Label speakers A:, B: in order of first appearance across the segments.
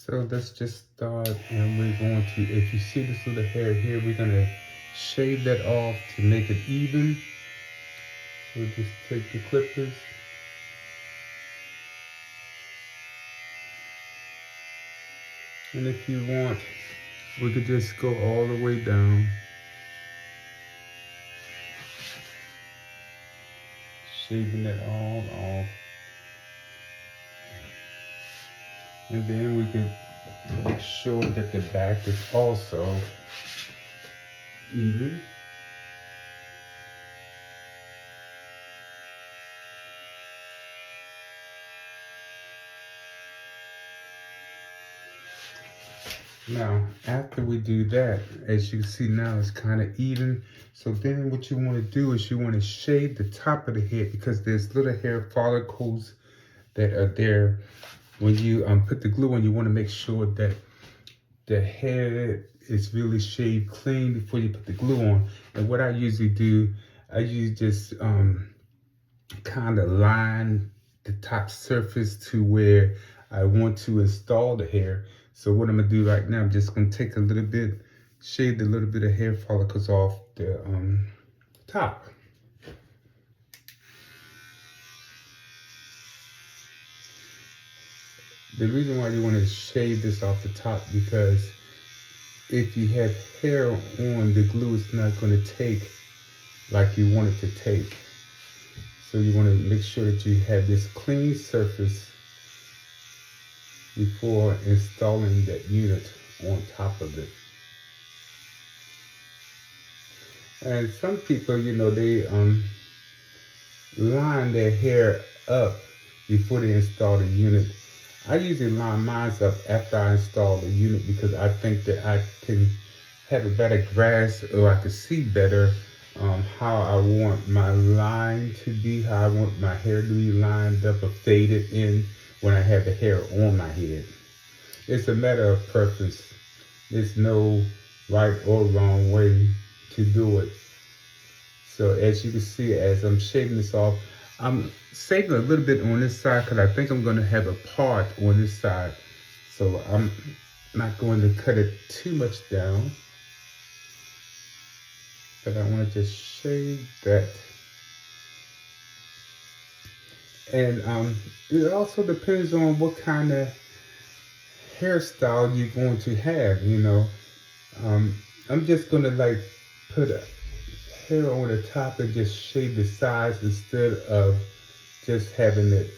A: So let's just start, and we're going to, if you see this little hair here, we're going to shave that off to make it even. We'll just take the clippers. And if you want, we could just go all the way down. Shaving it all off. And then we can make sure that the back is also even. Now, after we do that, as you can see now, it's kind of even. So then what you want to do is you want to shave the top of the head because there's little hair follicles that are there. When you put the glue on, you want to make sure that the hair is really shaved clean before you put the glue on. And what I usually do, I usually just kind of line the top surface to where I want to install the hair. So what I'm gonna do right now, I'm just gonna take a little bit, shave a little bit of hair follicles off the top. The reason why you want to shave this off the top, because if you have hair on, the glue is not going to take like you want it to take. So you want to make sure that you have this clean surface before installing that unit on top of it. And some people, you know, they line their hair up before they install the unit. I usually line mine up after I install the unit because I think that I can have a better grasp, or I can see better how I want my line to be, how I want my hair to be lined up or faded in when I have the hair on my head. It's a matter of preference. There's no right or wrong way to do it. So as you can see, as I'm shaving this off, I'm saving a little bit on this side because I think I'm going to have a part on this side. So I'm not going to cut it too much down. But I want to just shave that. And it also depends on what kind of hairstyle you're going to have, you know. I'm just going to like put a hair on the top and just shave the sides instead of just having it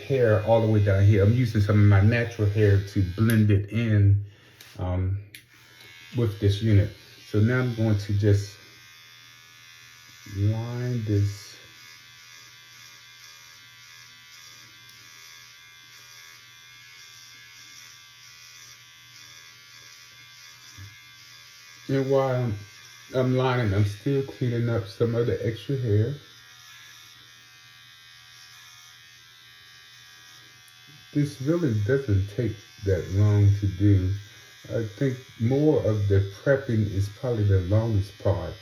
A: hair all the way down here. I'm using some of my natural hair to blend it in with this unit. So now I'm going to just line this and while I'm lining, I'm still cleaning up some of the extra hair. This really doesn't take that long to do. I think more of the prepping is probably the longest part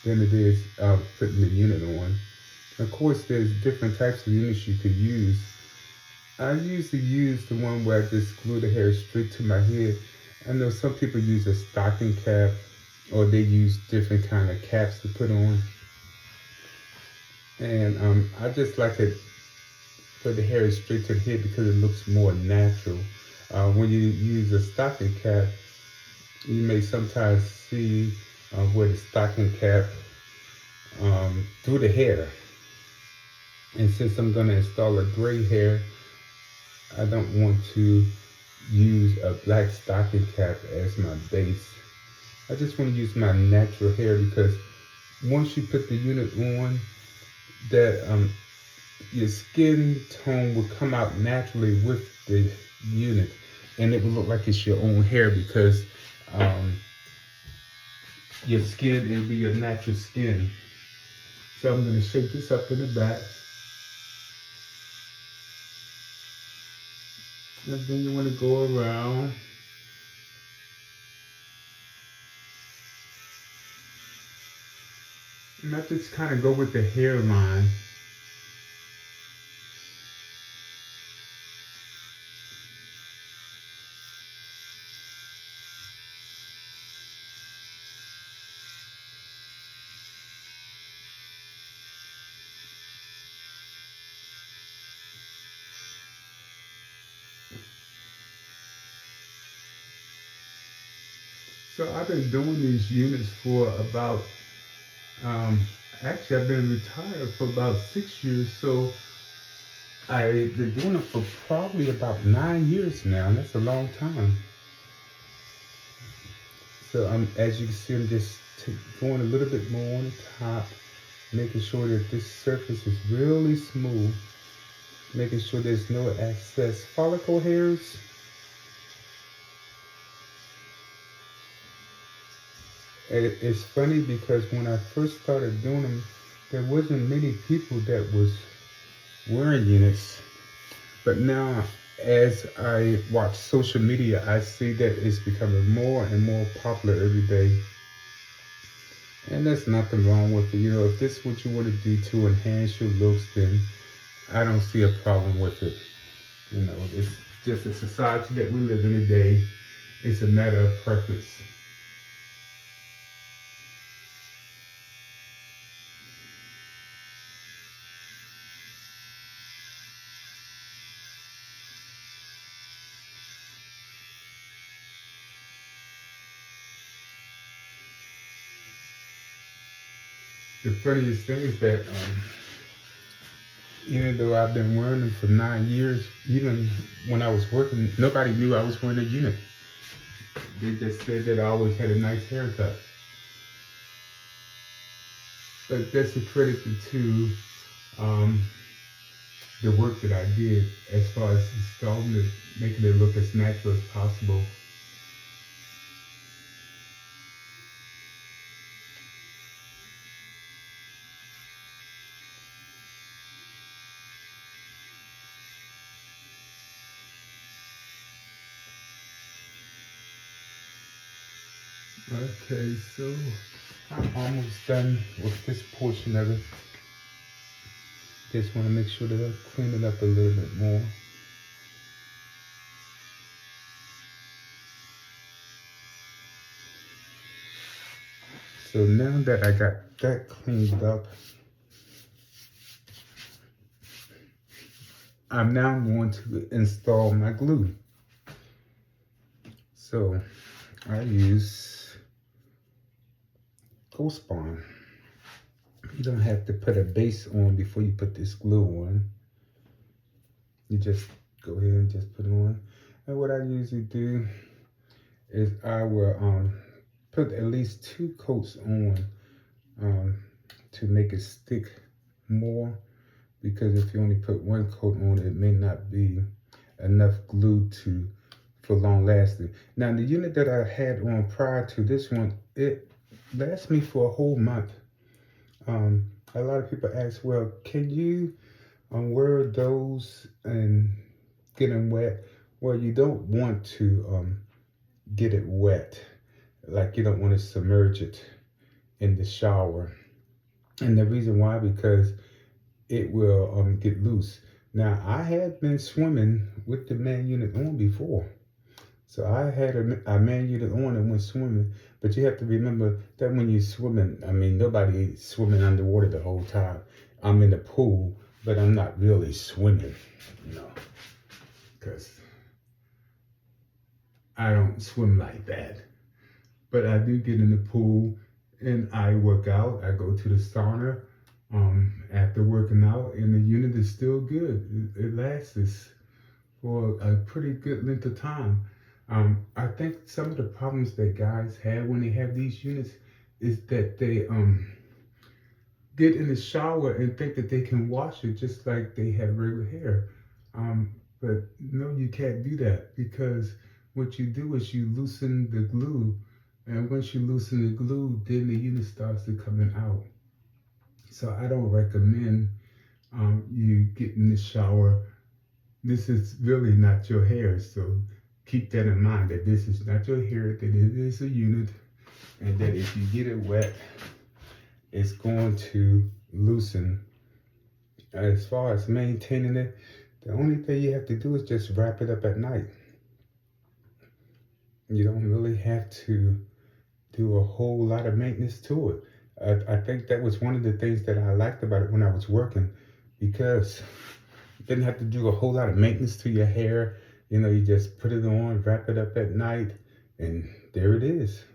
A: than it is putting the unit on. Of course, there's different types of units you could use. I usually use the one where I just glue the hair straight to my head. I know some people use a stocking cap, or they use different kind of caps to put on. And I just like it for the hair straight to the head because it looks more natural. When you use a stocking cap, you may sometimes see where the stocking cap through the hair. And since I'm going to install a gray hair, I don't want to use a black stocking cap as my base. I just want to use my natural hair because once you put the unit on, that your skin tone will come out naturally with the unit, and it will look like it's your own hair because your skin, it'll be your natural skin. So I'm going to shake this up in the back. And then you want to go around. And I just kind of go with the hairline. So I've been doing these units for about, um, actually I've been retired for about 6 years. So I've been doing it for probably about 9 years now. And that's a long time. So as you can see, I'm just going a little bit more on the top, making sure that this surface is really smooth, making sure there's no excess follicle hairs. It's funny because when I first started doing them, there wasn't many people that was wearing units. But now, as I watch social media, I see that it's becoming more and more popular every day. And there's nothing wrong with it. You know, if this is what you want to do to enhance your looks, then I don't see a problem with it. You know, it's just a society that we live in today. It's a matter of preference. The funniest thing is that even though I've been wearing them for 9 years, even when I was working, nobody knew I was wearing a unit. They just said that I always had a nice haircut. But that's a credit to um, the work that I did as far as installing it, making it look as natural as possible. Okay, so I'm almost done with this portion of it. Just want to make sure that I clean it up a little bit more. So now that I got that cleaned up, I'm now going to install my glue. So I use Ghost Bond. You don't have to put a base on before you put this glue on. You just go ahead and just put it on. And what I usually do is I will put at least 2 coats on to make it stick more, because if you only put 1 coat on, it may not be enough glue for long lasting. Now the unit that I had on prior to this one, it lasts me for a whole month. A lot of people ask, well, can you wear those and get them wet? Well, you don't want to get it wet. Like, you don't want to submerge it in the shower. And the reason why, because it will get loose. Now, I had been swimming with the man unit on before. So I had a man unit on and went swimming. But you have to remember that when you're swimming, I mean, nobody's swimming underwater the whole time. I'm in the pool, but I'm not really swimming, you know, because I don't swim like that. But I do get in the pool and I work out. I go to the sauna after working out, and the unit is still good. It lasts for a pretty good length of time. I think some of the problems that guys have when they have these units is that they get in the shower and think that they can wash it just like they have regular hair. But no, you can't do that, because what you do is you loosen the glue, and once you loosen the glue, then the unit starts to coming out. So I don't recommend you get in the shower. This is really not your hair, so keep that in mind, that this is not your hair, that it is a unit, and that if you get it wet, it's going to loosen. As far as maintaining it, the only thing you have to do is just wrap it up at night. You don't really have to do a whole lot of maintenance to it. I think that was one of the things that I liked about it when I was working, because you didn't have to do a whole lot of maintenance to your hair. You know, you just put it on, wrap it up at night, and there it is.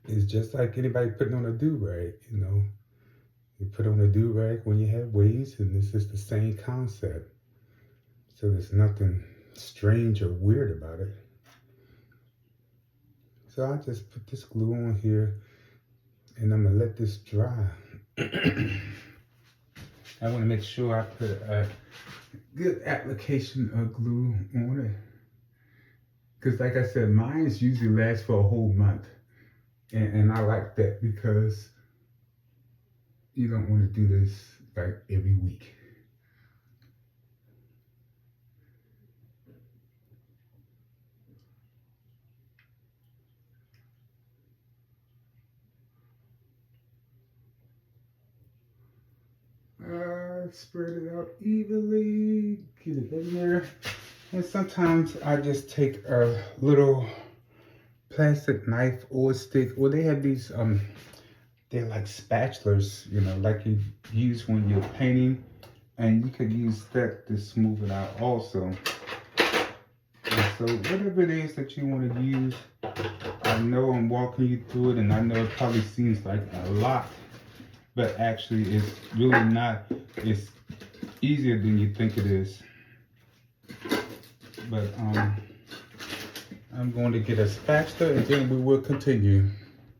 A: It's just like anybody putting on a do-rag, you know. You put on a do-rag when you have waves, and this is the same concept. So there's nothing strange or weird about it. So I just put this glue on here, and I'm gonna let this dry. I want to make sure I put a good application of glue on it. Because like I said, mine usually lasts for a whole month. And I like that because you don't want to do this like every week. Spread it out evenly, get it in there. And sometimes I just take a little plastic knife or stick, or they have these they're like spatulas, you know, like you use when you're painting, and you could use that to smooth it out also. And so whatever it is that you want to use, I know I'm walking you through it, and I know it probably seems like a lot, but actually it's really not. It's easier than you think it is. But I'm going to get a spatula, and then we will continue.